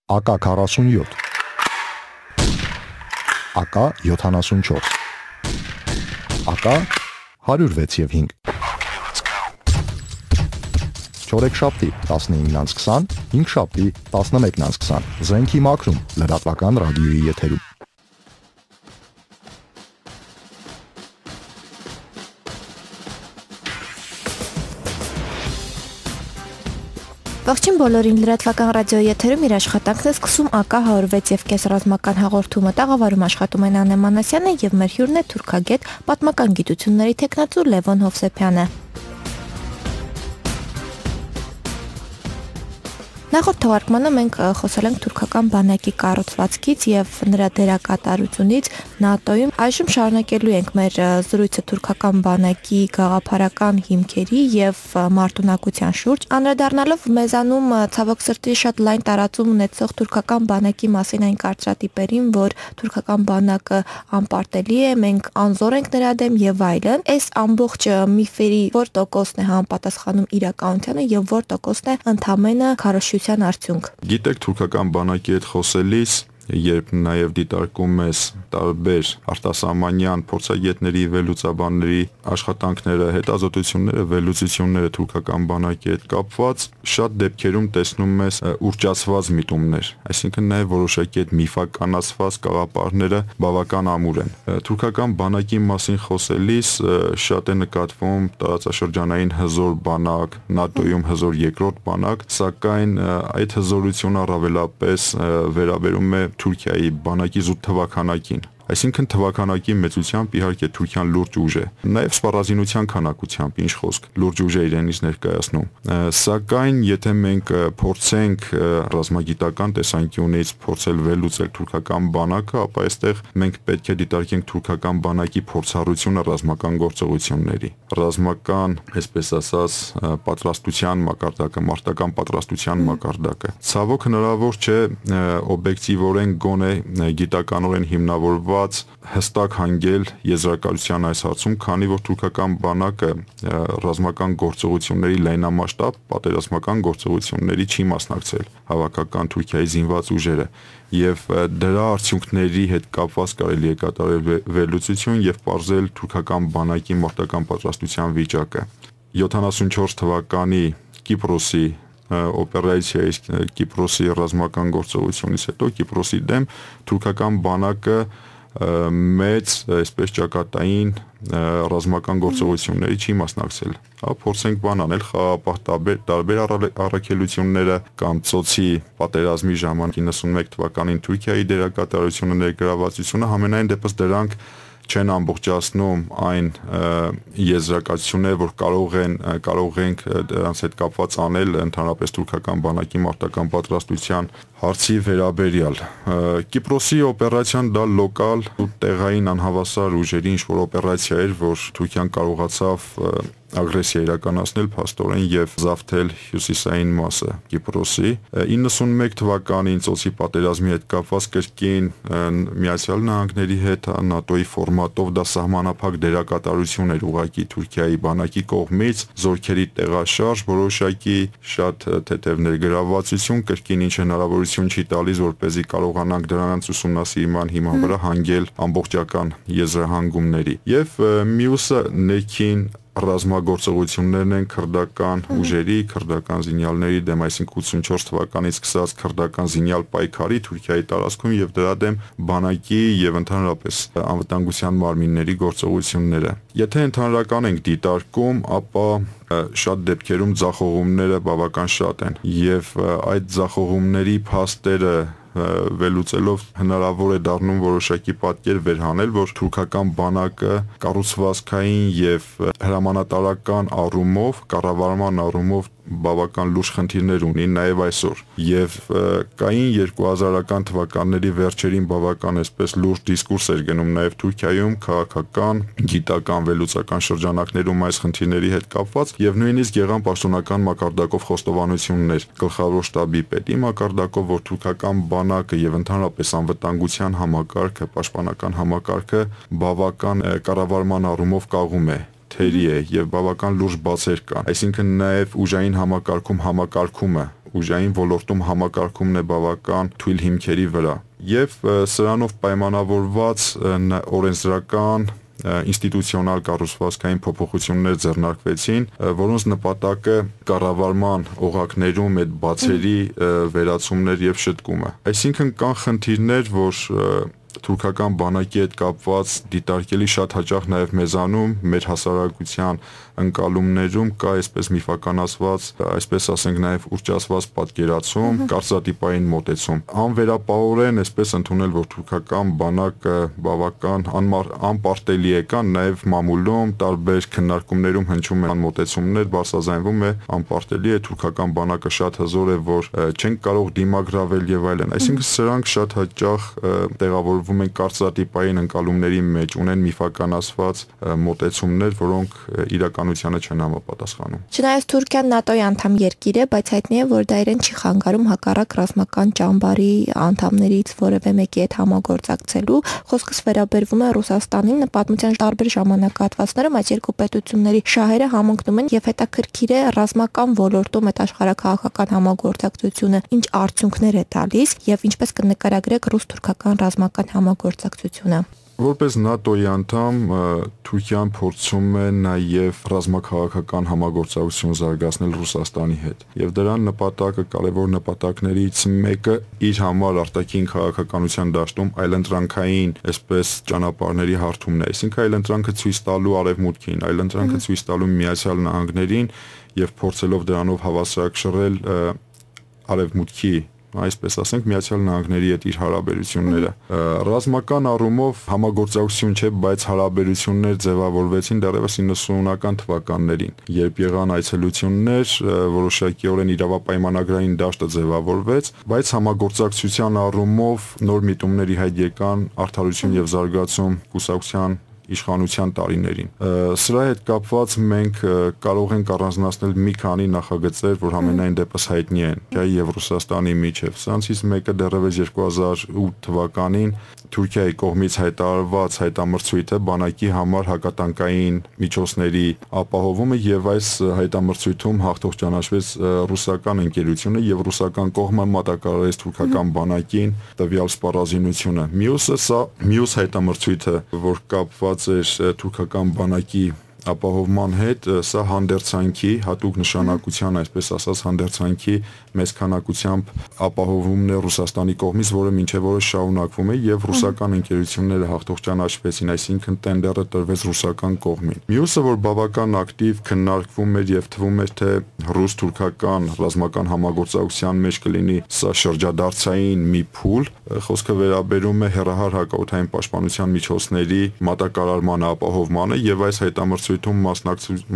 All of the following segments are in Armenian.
ԱԿ 47 ԱԿ 74 ԱԿ 106 և 5 Չորեքշաբթի 19:20, հինգշաբթի 11:20, Զենքի մաքրում, լրատվական ռադիոյի եթերում։ Ողջույն բոլորին, լրատվական ռադիոյի եթերում իր աշխատանքն է սկսում ԱԿ 106.5 ռազմական հաղորդումը։ Տաղավարում աշխատում են Աննե Մանասյանը եւ մեր հյուրն է թուրքագետ, պատմական գիտությունների թեկնածու Լևոն Հովսեփյանը։ Նախորդ թողարկմանը մենք խոսել ենք թուրքական բանակի կառուցվածքից եւ նրա դերակատարությունից ՆԱՏՕ-ում։ Այժմ շարունակելու ենք մեր զրույցը թուրքական բանակի գաղափարական հիմքերի եւ մարտունակության շուրջ, անդրադառնալով մեզանում ցավոք սրտի շատ լայն տարածում ունեցող թուրքական բանակի մասին այն կարծրատիպերին, որ թուրքական բանակը անպարտելի է, մենք անզոր ենք նրա դեմ եւ այլն։ Այս ամբողջ միֆերի որ տոկոսն է համապատասխանում իրականությանը եւ որ տոկոսն է ընդամենը քարոզչության արդյունք։ Գիտեք, թուրքական բանակի հետ խոսելիս, երբ նաև դիտարկում ես տարբեր արտասահմանյան փորձագետների, վերլուծաբանների աշխատանքները, հետազոտությունները, վերլուծությունները թուրքական բանակի հետ կապված, շատ դեպքերում տեսնում ես ուռճացված միտումներ, այսինքն նաև որոշակի այդ միֆականացված գաղափարները բավական ամուր են։ Թուրքական բանակի մասին խոսելիս շատ է նկատվում տարածաշրջանային հզոր բանակ, ՆԱՏՕ-ում հզոր երկրորդ բանակ, սակայն այդ հզորությունը առավելապես վերաբերում է Թուրքիայի բանակի զուտ թվաքանակին, այսինքն թվաքանակի մեծությամբ իհարկե Թուրքիան լուրջ ուժ է, նաև սպառազինության քանակությամբ ինչ խոսք, լուրջ ուժ է իրենից ներկայացնում, սակայն եթե մենք փորձենք ռազմագիտական տեսանկյունից փորձել վերլուծել թուրքական բանակը, ապա այստեղ մենք պետք է դիտարկենք թուրքական բանակի փորձառությունը ռազմական գործողությունների, ռազմական, այսպես ասած, պատրաստության մակարդակը, մարտական պատրաստության մակարդակը։ Ցավոք հնարավոր չէ օբյեկտիվորեն գոնե գիտականորեն հիմնավորված հստակ հանգել եզրակացության այս հարցում, քանի որ թուրքական բանակը ռազմական գործողությունների լայնամասշտաբ պատերազմական գործողությունների չի մասնակցել հավաքական Թուրքիայի զինված ուժերը եւ դրա արդյունքների հետ կապված կարելի է կատարել վերլուծություն եւ պարզել թուրքական բանակի մարտական պատրաստության վիճակը։ 74 թվականի Կիպրոսի օպերացիայից, Կիպրոսի ռազմական գործողությունից հետո Կիպրոսի դեմ թուրքական բանակը մեծ, այսպես ճակատային ռազմական գործողությունների չի մասնակցել։ Փորձենք բան անել, խաղապահ տարբեր առաքելությունները կամ ծոցի պատերազմի ժամանակ 91 թվականին Թուրքիայի դերակատարությունը, ներգրավվածությունը, համենայն դեպս դրանք չեն ամբողջացնում այն եզրակացությունները, որ կարող ենք դրանց հետ կապված անել ընդհանրապես թուրքական բանակի մարտական պատրաստության հարցի վերաբերյալ։ Կիպրոսի օպերացիան դա լոկալ ու տեղային անհավասար ուժերի ինչ-որ օպերացիա էր, որ Թուրքիան կարողացավ ագրեսիա իրականացնել փաստորեն եւ զավթել հյուսիսային մասը Կիպրոսի։ 91 թվականին ծոցի պատերազմի հետ կապված կրկին Միացյալ Նահանգների հետ ՆԱՏՕ-ի ֆորմատով դա սահմանափակ դերակատարություն էր ուղղակի Թուրքիայի բանակի կողմից, զորքերի տեղաշարժ, որոշակի շատ թեթև ներգրավվածություն, կրկին ինչ հնարավորություն չի տալիս, որպեսզի կարողանանք դրանց ուսումնասիրման հիման վրա հանգել ամբողջական եզրահանգումների։ Եվ մյուսը ներքին ռազմագործողություններն են քրդական ուժերի, քրդական զինյալների դեմ, այսինքն 84 թվականից սկսած քրդական զինյալ պայքարի Թուրքիայի տարածքում եւ դրա դեմ բանակի եւ ընդհանրապես անվտանգության մարմինների գործողությունները։ Եթե ընդհանրական ենք դիտարկում, ապա շատ դեպքերում ձախողումները բավական շատ են եւ այդ ձախողումների փաստերը վերլուծելով հնարավոր է դառնում որոշակի պատկեր վերհանել, որ թուրքական բանակը կառուցվածքային եւ հրամանատարական առումով, կառավարման առումով բավական լուրջ խնդիրներ ունի նաև այսօր եւ կային 2000-ական թվականների վերջերին բավական այսպես լուրջ դիսկուրս էր գնում նաև Թուրքիայում քաղաքական, գիտական, վերլուծական շրջանակներում այս խնդիրների հետ կապված եւ նույնիսկ եղան պաշտոնական մակարդակով խոստովանություններ գլխավոր շտաբի պետի մակարդակով, որ թուրքական բանակը եւ ընդհանրապես անվտանգության համակարգը, պաշտպանական համակարգը բավական կառավարման առումով կաղում է թերի է եւ բավական լուրջ բացեր կան, այսինքն նաեւ ուժային համակարգում համակարգումը ուժային ոլորտում համակարգումն է բավական թույլ հիմքերի վրա։ Եվ սրանով պայմանավորված օրենսդրական ինստիտուցիոնալ կառուցվածքային փոփոխություններ ձեռնարկվեցին, որոնց նպատակը կառավարման օղակներում այդ բացերի վերացումներ եւ շտկումը։ Այսինքն կան խնդիրներ, որ թուրքական բանակի հետ կապված դիտարկելի շատ հաճախ նաև մեզանում մեր հասարակության ընկալումներում կա այսպես միֆականացված, այսպես ասենք նաև ուռճացված պատկերացում, կարծրատիպային մոտեցում։ Անվերապահորեն այսպես ընդունել, որ թուրքական բանակը բավական անպարտելի է, կան նաև մամուլում տարբեր քննարկումներում հնչում են մոտեցումներ, բարձրաձայնվում է անպարտելի է, թուրքական բանակը շատ հզոր է, որ չենք կարող դիմագրավել եւ այլն։ Այսինքն սրանք շատ հաճախ տեղավորվում են կարծրատիպային ընկալումների մեջ, ունեն միֆականացված մոտեցումներ, որոնք իրականությանը չեն համապատասխանում։ Չնայած Թուրքիան ՆԱՏՕ-ի անդամ երկիր է, բայց հայտնի է, որ դա իրեն չի խանգարում հակառակ ռազմական ճամբարի անդամներից որևէ մեկի հետ համագործակցելու։ Խոսքս վերաբերվում է Ռուսաստանին, պատմության տարբեր ժամանակահատվածներում այս երկու պետությունների շահերը համընկնում են եւ հետաքրքիր է ռազմական ոլորտում այդ աշխարհաքաղաքական համագործակցությունը ինչ արդյունքներ է տալիս եւ ինչպես կնկարագրեք ռուս-թուրքական ռազմական համագործակցությունը։ Որպես ՆԱՏՕ-ի անդամ Թուրքիան փորձում է նաև ռազմաքաղաքական համագործակցություն զարգացնել Ռուսաստանի հետ։ Եվ դրան նպատակը կարևոր նպատակներից մեկը իր համար արտաքին քաղաքականության դաշտում այլընտրանքային, այսպես ճանապարհների հարթումն է։ Այսինքն այլընտրանքը ցույց տալու արևմուտքին, այլընտրանքը ցույց տալու Միացյալ Նահանգներին եւ փորձելով դրանով հավասարակշռել արևմուտքի, այսպես ասենք, Միացյալ Նահանգների հետ իր հարաբերությունները։ Ռազմական առումով համագործակցություն չէ, բայց հարաբերություններ ձևավորվեցին դեռևս 90-ական թվականներին, երբ եղան այցելություններ, որոշակիորեն իրավապայմանագրային դաշտը ձևավորվեց, բայց համագործակցության առումով նոր միտումների հետ եկան Արդարություն եւ զարգացում կուսակցության իշխանության տարիներին։ Սրա հետ կապված մենք կարող ենք առանձնացնել մի քանի նախագծեր, որ համենայն դեպս հայտնի են եւ Ռուսաստանի միջև։ Սրանցից մեկը դեռևս 2008 թվականին Թուրքիայի կողմից հայտարարված հայտամրցույթը բանակի համար հակատանկային միջոցների ապահովումը եւ այս հայտամրցույթում հաղթող ճանաչվեց ռուսական ընկերությունը եւ ռուսական կողմը մատակարարեց թուրքական բանակին տվյալ սպառազինությունը։ Մյուսը սա մյուս հայտամրցույթը, որ կապված էր թուրքական բանակի ապահովման հետ, սա հանդերձանքի հատուկ նշանակության, այսպես ասած, հանդերձանքի մեծ քանակությամբ ապահովումն է Ռուսաստանի կողմից, որը մինչև օրս շարունակվում է եւ ռուսական ընկերությունները հաղթող ճանաչվեցին, այսինքն տենդերը տրվեց ռուսական կողմին։ Մյուսը, որ բավական ակտիվ քննարկվում էր եւ թվում էր, թե ռուս-թուրքական ռազմական համագործակցության մեջ կլինի սա շրջադարձային մի փուլ, խոսքը վերաբերում է հեռահար հակաօդային պաշտպանության միջոցների մատակարարմանը, ապահովմանը եւ այս հայտամրցույթում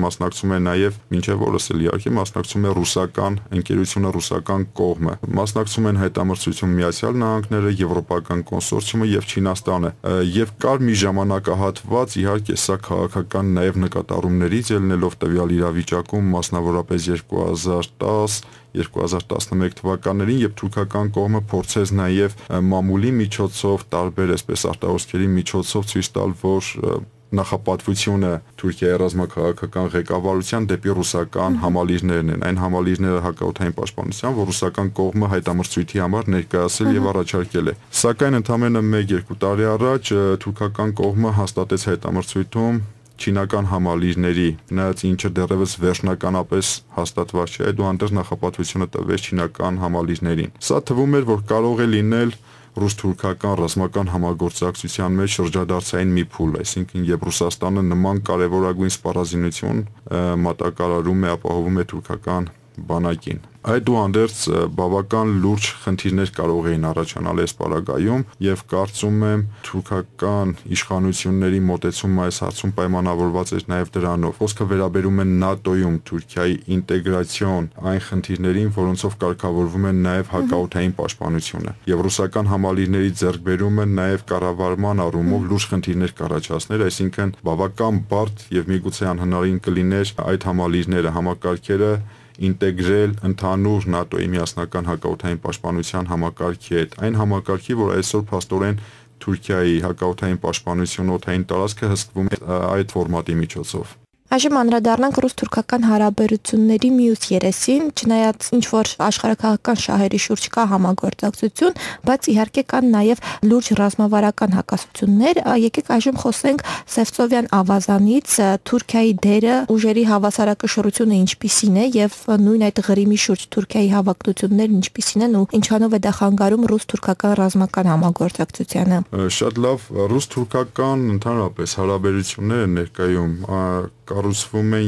մասնակցում է նաև մինչև օրս էլ իհարկե մասնակցում է ռուսական ընկերությունը, ռուսական կողմը։ Մասնակցում են հայտամրցույթում Միացյալ Նահանգները, Եվրոպական կոնսորցիումը եւ Չինաստանը։ Եվ կար մի ժամանակահատված, իհարկե սա քաղաքական նաև նկատառումներից ելնելով տվյալ իրավիճակում, մասնավորապես 2010-2011 թվականներին, երբ թուրքական կողմը փորձեց նաև մամուլի միջոցով, տարբեր այսպես արտահոսքերի միջոցով ցույց տալ, որ նախապատվությունը Թուրքիայի ռազմաքաղաքական ղեկավարության դեպի ռուսական համալիրներն են, այն համալիրները հակաօդային պաշտպանության, որ ռուսական կողմը հայտամրցույթի համար ներկայացել եւ առաջարկել է։ Սակայն ընդամենը 1-2 տարի առաջ թուրքական կողմը հաստատեց հայտամրցույթում չինական համալիրների, նայած ինչը դեռևս վերջնականապես հաստատված չէ, այդուհանդերձ նախապատվությունը տվեց չինական համալիրներին։ Սա թվում էր, որ կարող է լինել ռուս-թուրքական ռազմական համագործակցության մեջ շրջադարձային մի փուլ, այսինքն երբ Ռուսաստանը նման կարևորագույն սպառազինություն մատակարարում է, ապահովում է թուրքական բանակին։ Այդուհանդերձ բավական լուրջ խնդիրներ կարող էին առաջանալ այս պարագայում եւ կարծում եմ թուրքական իշխանությունների մոտեցումը այս հարցում պայմանավորված էր նաեւ դրանով։ Խոսքը վերաբերում է ՆԱՏՕ-ում Թուրքիայի ինտեգրացիոն այն խնդիրներին, որոնցով կարգավորվում է նաեւ հակաօդային պաշտպանությունը եւ ռուսական համալիրների ձեռքբերումը նաեւ կառավարման առումով լուրջ խնդիրներ կառաջացներ, այսինքն բավական բարդ եւ միգուցե անհնարին կլիներ այդ համալիրները, համակարգերը ինտեգրել ընդհանուր ՆԱՏՕ-ի միասնական հակաօդային պաշտպանության համակարգի հետ, այն համակարգի, որ այսօր փաստորեն Թուրքիայի հակաօդային պաշտպանություն օդային տարածքը հսկվում է այդ ֆորմատի միջոցով։ Այժմ անդրադառնանք ռուս-թուրքական հարաբերությունների մյուս երեսին, չնայած ինչ որ աշխարհաքաղաքական շահերի շուրջ կա համագործակցություն, բայց իհարկե կան նաև լուրջ ռազմավարական հակասություններ։ Եկեք այժմ խոսենք Սևծովյան ավազանից, Թուրքիայի դերը ուժերի հավասարակշռությունը ինչպիսին է եւ նույն այդ Ղրիմի շուրջ Թուրքիայի հավակնություններն ինչպիսին են ու ինչանով է դա խանգարում ռուս-թուրքական ռազմական համագործակցությանը։ Շատ լավ, ռուս-թուրքական ընդհանրապես հարաբերությունները ներկայում կառուցվում են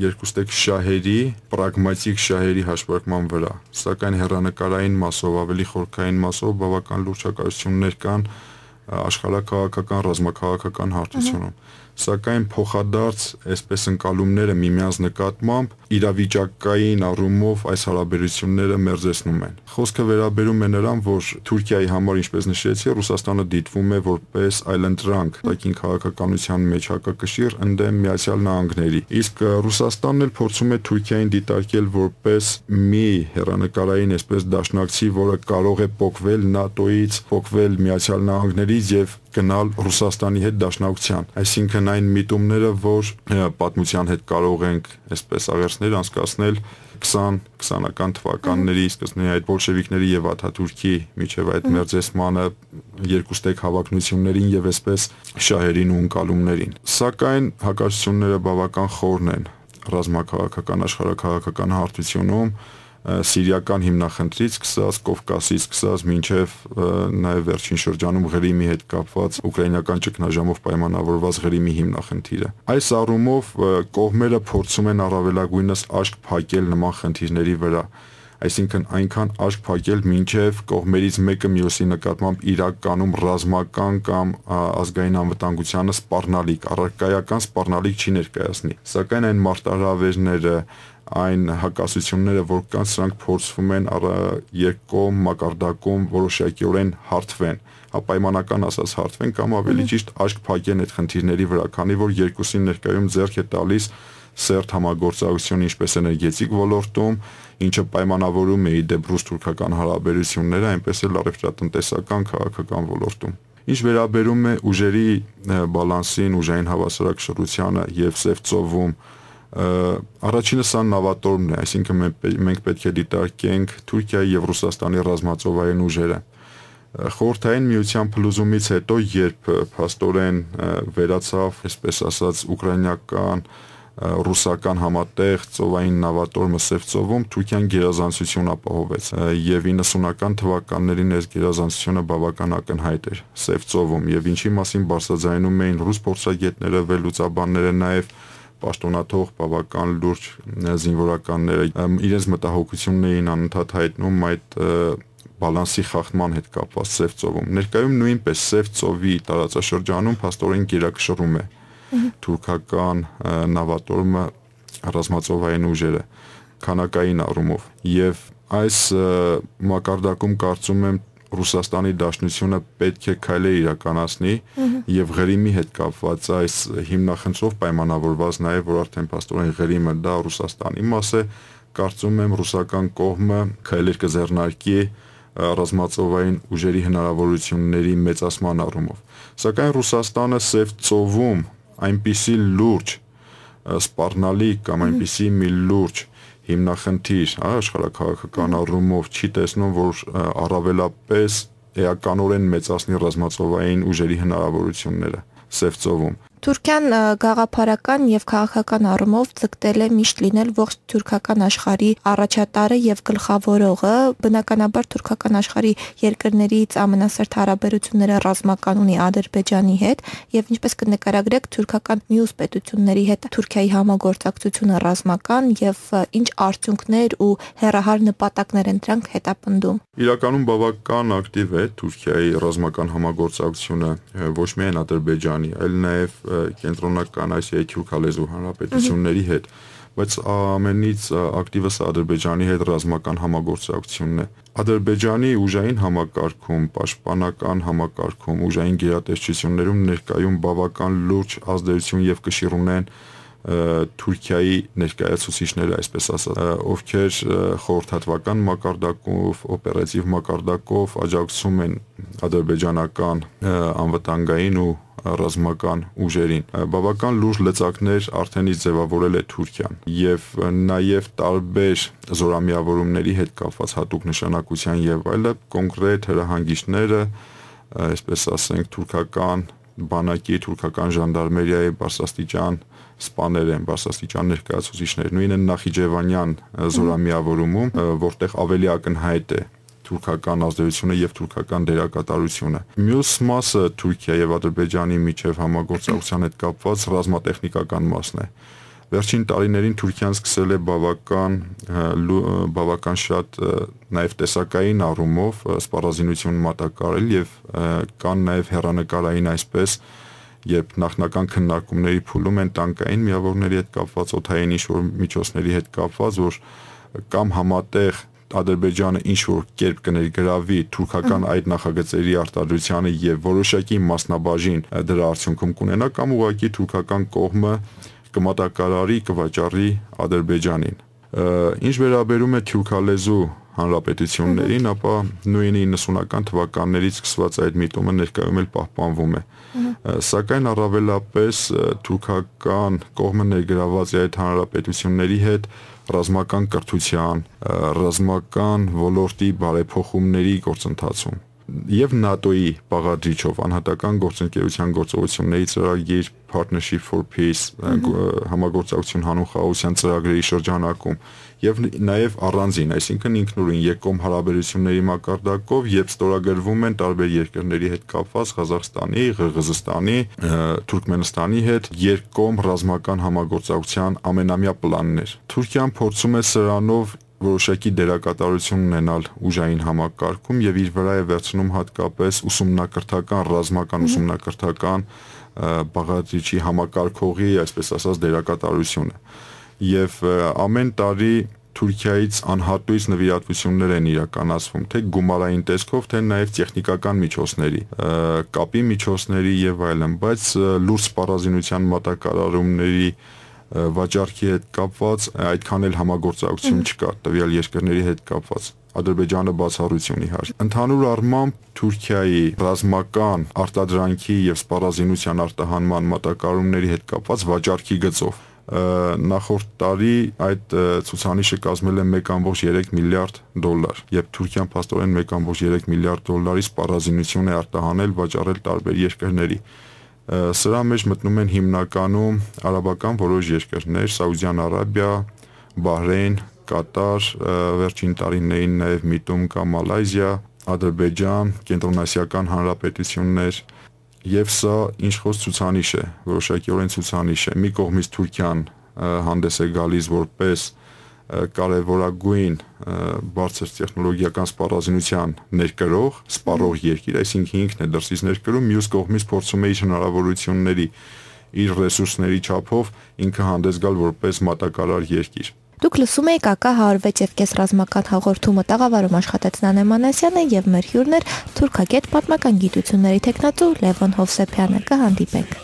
երկուստեք շահերի, պրագմատիկ շահերի հաշվարկման վրա, սակայն հեռանկարային մասով, ավելի խորքային մասով բավական լուրջ հակասություններ կան աշխարհաքաղաքական, ռազմաքաղաքական հարթությունում, սակայն փոխադարձ այսպես ընկալումները միմյանց նկատմամբ իրավիճակային առումով այս հարաբերությունները մերձեցնում են։ Խոսքը վերաբերում է նրան, որ Թուրքիայի համար, ինչպես նշեցի, Ռուսաստանը դիտվում է որպես այլընտրանք տաքին քաղաքականության մեջ հակակշիռ ընդդեմ Միացյալ Նահանգների։ Իսկ Ռուսաստանն էլ փորձում է Թուրքիային դիտարկել որպես մի հեռանկարային այսպես դաշնակցի, որը կարող է փոխվել ՆԱՏՕ-ից, փոխվել Միացյալ Նահանգներից եւ գնալ Ռուսաստանի հետ դաշնակցության։ Այսինքն այն միտումները, որ պատմության հետ կարող ենք այսպես աղերսներ անցկացնել 20-20-ական թվականների սկզբների այդ բոլշևիկների եւ Աթաթուրքի միջև այդ մերձեցմանը երկուստեք հավակնություններին եւ այսպես շահերին ու ընկալումներին։ Սակայն հակասությունները բավական խորն են ռազմաքաղաքական աշխարհաքաղաքական հարթությունում սիրիական հիմնախնդրից սկսած Կովկասից սկսած մինչև նաև վերջին շրջանում Ղրիմի հետ կապված ուկրաինական ճգնաժամով պայմանավորված Ղրիմի հիմնախնդիրը։ Այս առումով կողմերը փորձում են առավելագույնս աշկ փակել նման խնդիրների վրա, այսինքն այնքան աշկ փակել, մինչև կողմերից մեկը մյուսի նկատմամբ իրականում ռազմական կամ ազգային անվտանգությանը սպառնալիք, առարկայական սպառնալիք չի ներկայացնի։ Սակայն այն մարտահրավերները, այն հակասությունները, որ կան, սրանք փորձվում են երկկողմ մակարդակում որոշակիորեն հարթվեն, պայմանական ասած հարթվեն կամ ավելի ճիշտ աշկ փակեն այդ խնդիրների վրա, քանի որ երկուսին ներկայում ձեռք է տալիս սերտ համագործակցություն ինչպես էներգետիկ ոլորտում, ինչը պայմանավորում է իդեպ ռուս-թուրքական հարաբերությունները, այնպես էլ առևտրատնտեսական քաղաքական ոլորտում։ Ինչ վերաբերում է ուժերի բալանսին, ուժային հավասարակշռությանը եւ Սևծովում, առաջինը սա նավատորմն է, այսինքն մենք պետք է դիտարկենք Թուրքիայի եւ Ռուսաստանի ռազմածովային ուժերը։ Խորհրդային միության փլուզումից հետո, երբ փաստորեն վերացավ, այսպես ասած, ուկրաինական ռուսական համատեղ ծովային նավատորմը Սևծովում, Թուրքիան գերազանցություն ապահովեց եւ 90-ական թվականներին այս գերազանցությունը բավական ակնհայտ էր Սևծովում եւ ինչի մասին բարձրաձայնում էին ռուս փորձագետները, վերլուծաբանները, նաեւ պաշտոնաթող բավական լուրջ զինվորականները իրենց մտահոգությունն էին անընդհատ հայտնում այդ բալանսի խախտման հետ կապված Սևծովում։ Ներկայում նույնպես Սևծովի տարածաշրջանում փաստորեն գերակշռում է թուրքական նավատորմը ռազմածովային ուժերը քանակային առումով եւ այս մակարդակում կարծում եմ Ռուսաստանի Դաշնությունը պետք է քայլեր իրականացնի եւ Ղրիմի հետ կապված այս հիմնախնդրով պայմանավորված նաեւ որ արդեն փաստորեն Ղրիմը դա Ռուսաստանի մաս է, կարծում եմ ռուսական կողմը քայլեր կձեռնարկի ռազմածովային ուժերի հնարավորությունների մեծացման առումով։ Սակայն Ռուսաստանը Սևծովում այնպիսի լուրջ սպառնալիք կամ այնպիսի մի լուրջ հիմնախնդիր աշխարհաքաղաքական առումով չի տեսնում, որ առավելապես էականորեն մեծացնի ռազմածովային ուժերի հնարավորությունները Սևծովում։ Թուրքիան գաղափարական եւ քաղաքական առումով ձգտել է միշտ լինել ողջ թուրքական աշխարհի առաջատարը եւ գլխավորողը, բնականաբար թուրքական աշխարհի երկրներից ամենասերտ հարաբերությունները ռազմական ունի Ադրբեջանի հետ եւ ինչպես կնկարագրեք թուրքական մյուս պետությունների հետ Թուրքիայի համագործակցությունը ռազմական եւ ինչ արդյունքներ ու հեռահար նպատակներ են դրանք հետապնդում։ Իրականում բավական ակտիվ է Թուրքիայի ռազմական համագործակցությունը ոչ միայն Ադրբեջանի, այլ նաեւ կենտրոնական Ասիայի թուրքալեզու հանրապետությունների հետ, բայց ամենից ակտիվս Ադրբեջանի հետ ռազմական համագործակցությունն է։ Ադրբեջանի ուժային համակարգում, պաշտպանական համակարգում, ուժային գերատեսչություններում ներկայում բավական լուրջ ազդեցություն եւ կշիռ ունեն Թուրքիայի ներկայացուցիչները, այսպես ասած, ովքեր խորհրդատվական մակարդակով, օպերատիվ մակարդակով աջակցում են ադրբեջանական անվտանգային ու ռազմական ուժերին։ Բավական լուրջ լծակներ արդեն իսկ ձևավորել է Թուրքիան եւ նաեւ տարբեր զորամիավորումների հետ կապված հատուկ նշանակության եւ այլը կոնկրետ հրահանգիչները, այսպես ասենք, թուրքական բանակի, թուրքական ժանդարմերիայի բարձրաստիճան սպաներ են, բարձրաստիճան ներկայացուցիչներ, նույնը Նախիջևանյան զորամիավորումում, որտեղ ավելի ակնհայտ է թուրքական ազդեցությունը եւ թուրքական դերակատարությունը։ Մյուս մասը Թուրքիա եւ Ադրբեջանի միջև համագործակցության հետ կապված ռազմատեխնիկական մասն է։ Վերջին տարիներին Թուրքիան սկսել է բավական շատ նաեւ տեսակային առումով սպառազինություն մատակարարել եւ կան նաեւ հեռանկարային այսպես, երբ նախնական քննարկումների փուլում են տանկային միավորների հետ կապված, օդային ինչ-որ միջոցների հետ կապված, որ կամ համատեղ Ադրբեջանը ինչ-որ կերպ կներգրավի թուրքական այդ նախագծերի արտադրությանը եւ որոշակի մասնաբաժին դրա արդյունքում կունենա, կամ ուղղակի թուրքական կողմը կմատակարարի, կվաճառի Ադրբեջանին։ Ինչ վերաբերում է թուրքալեզու հանրապետություններին, ապա նույն 90-ական թվականներից սկսված այդ միտումը ներկայում էլ պահպանվում է։ Սակայն առավելապես թուրքական կողմը ներգրաված է այդ հանրապետությունների հետ ռազմական կրթության, ռազմական ոլորտի բարեփոխումների գործընթացում եւ ՆԱՏՕ-ի բաղադրիչով անհատական գործընկերության գործողությունների ծրագիր Partnership for Peace համագործակցություն հանուն խաղաղության ծրագրերի շրջանակում եւ նաեւ առանձին, այսինքն ինքնուրույն երկկողմ հարաբերությունների մակարդակով եւ ստորագրվում են տարբեր երկրների հետ կապված Ղազախստանի, Ղրղզստանի, Թուրքմենստանի հետ երկկողմ ռազմական համագործակցության ամենամյա պլաններ։ Թուրքիան փորձում է սրանով որոշակի դերակատարություն ունենալ ուժային համակարգում եւ իր վրա է վերցնում հատկապես ուսումնակրթական, ռազմական ուսումնակրթական բաղադրիչի համակարգողի, այսպես ասած, դերակատարությունը։ Եվ ամեն տարի Թուրքիայից անհատույց նվիրատվություններ են իրականացվում, թե գումարային տեսքով, թե նաեւ տեխնիկական միջոցների, կապի միջոցների եւ այլն, բայց լուրջ սպառազինության մատակարարումների վաճառքի հետ կապված այդքան էլ համագործակցություն չկա տվյալ երկրների հետ կապված։ Ադրբեջանը բացառություն իհարկե։ Ընդհանուր առմամբ Թուրքիայի ռազմական արտադրանքի եւ սպառազինության արտահանման մատակարարումների հետ կապված վաճառքի գծով նախորդ տարի այդ ցուցանիշը կազմել է 1.3 միլիարդ դոլար, եւ Թուրքիան փաստորեն 1.3 միլիարդ դոլարի սպառազինություն է արտահանել, վաճառել տարբեր երկրների։ Սրա մեջ մտնում են հիմնականում արաբական որոշ երկրներ, Սաուդյան Արաբիա, Բահրեյն, Կատար, վերջին տարիներին նաև միտում կա Մալայզիա, Ադրբեջան, Կենտրոնասիական հանրապետություններ, եւ սա ինչ-որ ցուցանիշ է, որոշակիորեն ցուցանիշ է։ Մի կողմից Թուրքիան հանդես է գալիս որպես կարևորագույն բարձր տեխնոլոգիական սպառազինության ներկրող, սպառող երկիր, այսինքն ինքն է դրսից ներկրում, մյուս կողմից փորձում է իր հնարավորությունների, իր ռեսուրսների չափով ինքը հանդես գալ որպես մատակարար երկիր։ Դուք լսում եք ԱԿ 106.5 ռազմական հաղորդումը, տաղավարում աշխատեց Նանե Մանասյանը եւ մեր հյուրն էր թուրքագետ պատմական գիտությունների թեկնածու Լևոն Հովսեփյանը։ Կհանդիպենք։